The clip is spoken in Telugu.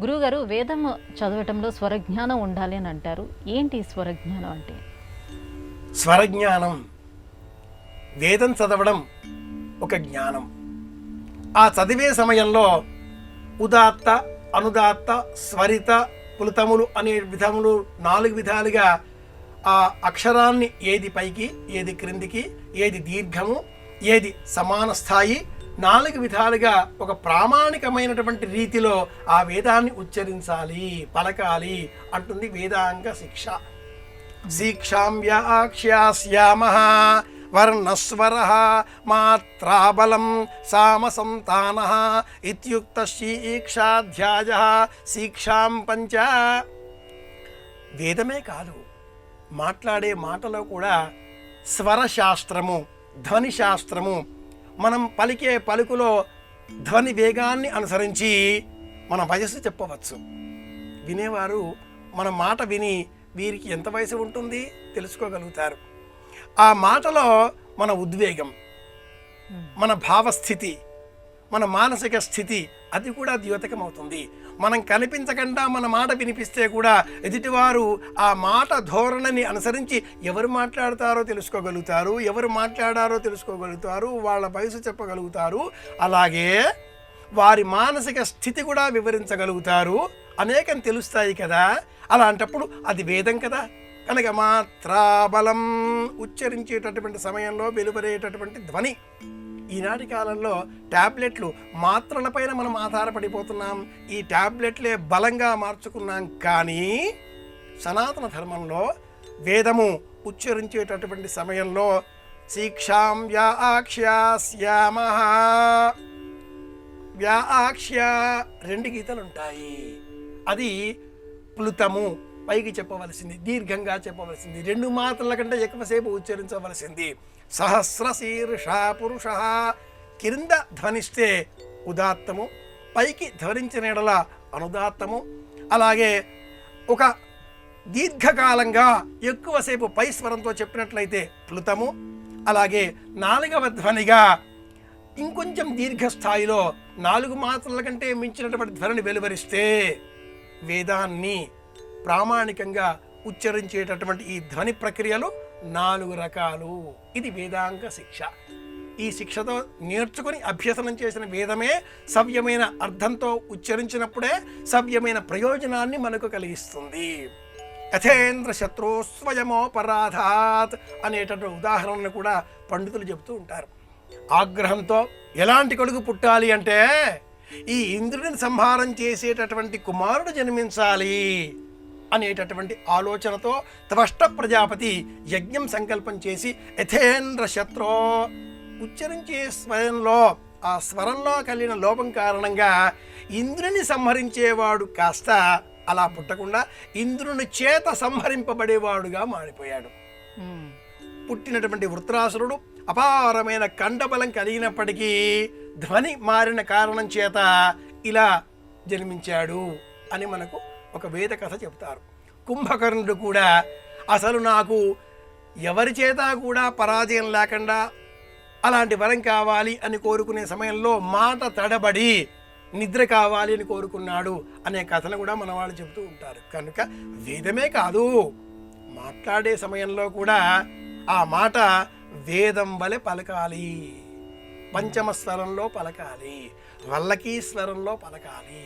గురువుగారు వేదం చదవటంలో స్వరజ్ఞానం ఉండాలి అని అంటారు. ఏంటి స్వరజ్ఞానం అంటే? స్వరజ్ఞానం, వేదం చదవడం ఒక జ్ఞానం. ఆ చదివే సమయంలో ఉదాత్త, అనుదాత్త, స్వరిత, పులుతములు అనే విధములు 4 విధాలుగా ఆ అక్షరాన్ని ఏది పైకి, ఏది క్రిందికి, ఏది దీర్ఘము, ఏది సమాన స్థాయి 4 విధాలుగా ఒక ప్రామాణికమైనటువంటి రీతిలో ఆ వేదాన్ని ఉచ్చరించాలి, పలకాలి అంటుంది వేదాంగ శిక్ష. శిక్షాం వ్యాఖ్యాస్యామః వర్ణస్వరః మాత్రాబలం సామసంతానః ఇత్యుక్త శిక్షాధ్యాయః శిక్షాం పంచ. వేదమే కాదు, మాట్లాడే మాటలో కూడా స్వరశాస్త్రము, ధ్వని శాస్త్రము, మనం పలికే పలుకులో ధ్వని వేగాన్ని అనుసరించి మన వయస్సు చెప్పవచ్చు. వినేవారు మన మాట విని వీరికి ఎంత వయసు ఉంటుంది తెలుసుకోగలుగుతారు. ఆ మాటలో మన ఉద్వేగం, మన భావస్థితి, మన మానసిక స్థితి అది కూడా ద్యోతకమవుతుంది. మనం కనిపించకుండా మన మాట వినిపిస్తే కూడా ఎదుటివారు ఆ మాట ధోరణిని అనుసరించి ఎవరు మాట్లాడతారో తెలుసుకోగలుగుతారు, ఎవరు మాట్లాడారో తెలుసుకోగలుగుతారు, వాళ్ళ వయసు చెప్పగలుగుతారు. అలాగే వారి మానసిక స్థితి కూడా వివరించగలుగుతారు. అనేకం తెలుస్తాయి కదా. అలాంటప్పుడు అది వేదం కదా. కనుక మాత్రాబలం ఉచ్చరించేటటువంటి సమయంలో వెలువరేటటువంటి ధ్వని. ఈనాటి కాలంలో ట్యాబ్లెట్లు, మాత్రలపైన మనం ఆధారపడిపోతున్నాం. ఈ ట్యాబ్లెట్లే బలంగా మార్చుకున్నాం. కానీ సనాతన ధర్మంలో వేదము ఉచ్చరించేటటువంటి సమయంలో శిక్షాం వ్యాఖ్యాస్యామః, వ్యాఖ్య 2 గీతలు ఉంటాయి. అది ప్లుతము, పైకి చెప్పవలసింది, దీర్ఘంగా చెప్పవలసింది, 2 మాత్రల కంటే ఎక్కువసేపు ఉచ్చరించవలసింది. సహస్రశీర్ష పురుష, కింద ధ్వనిస్తే ఉదాత్తము, పైకి ధ్వనించిన ఎడల అనుదాత్తము. అలాగే ఒక దీర్ఘకాలంగా ఎక్కువసేపు పై స్వరంతో చెప్పినట్లయితే ప్లుతము. అలాగే 4వ ధ్వనిగా ఇంకొంచెం దీర్ఘస్థాయిలో 4 మాత్రల కంటే మించినటువంటి ధ్వనిని వెలువరిస్తే వేదాన్ని ప్రామాణికంగా ఉచ్చరించేటటువంటి ఈ ధ్వని ప్రక్రియలు 4 రకాలు. ఇది వేదాంగ శిక్ష. ఈ శిక్షతో నేర్చుకుని అభ్యసనం చేసిన వేదమే సవ్యమైన అర్థంతో ఉచ్చరించినప్పుడే సవ్యమైన ప్రయోజనాన్ని మనకు కలిగిస్తుంది. యథేంద్ర శత్రు స్వయమోపరాధాత్ అనేటటువంటి ఉదాహరణను కూడా పండితులు చెబుతూ ఉంటారు. ఆగ్రహంతో ఎలాంటి కొడుకు పుట్టాలి అంటే ఈ ఇంద్రుడిని సంహారం చేసేటటువంటి కుమారుడు జన్మించాలి అనేటటువంటి ఆలోచనతో త్వష్ట ప్రజాపతి యజ్ఞం సంకల్పం చేసి యథేంద్ర శత్రో ఉచ్చరించే స్వరంలో, ఆ స్వరంలో కలిగిన లోపం కారణంగా ఇంద్రుని సంహరించేవాడు కాస్త అలా పుట్టకుండా ఇంద్రుని చేత సంహరింపబడేవాడుగా మారిపోయాడు. పుట్టినటువంటి వృత్రాసురుడు అపారమైన కండబలం కలిగినప్పటికీ ధ్వని మారిన కారణం చేత ఇలా జన్మించాడు అని మనకు ఒక వేద కథ చెప్తారు. కుంభకర్ణుడు కూడా అసలు నాకు ఎవరి చేత కూడా పరాజయం లేకుండా అలాంటి వరం కావాలి అని కోరుకునే సమయంలో మాట తడబడి నిద్ర కావాలి అని కోరుకున్నాడు అనే కథను కూడా మన వాళ్ళు చెబుతూ ఉంటారు. కనుక వేదమే కాదు, మాట్లాడే సమయంలో కూడా ఆ మాట వేదం వలె పలకాలి, పంచమ స్వరంలో పలకాలి, వల్లకీ స్వరంలో పలకాలి.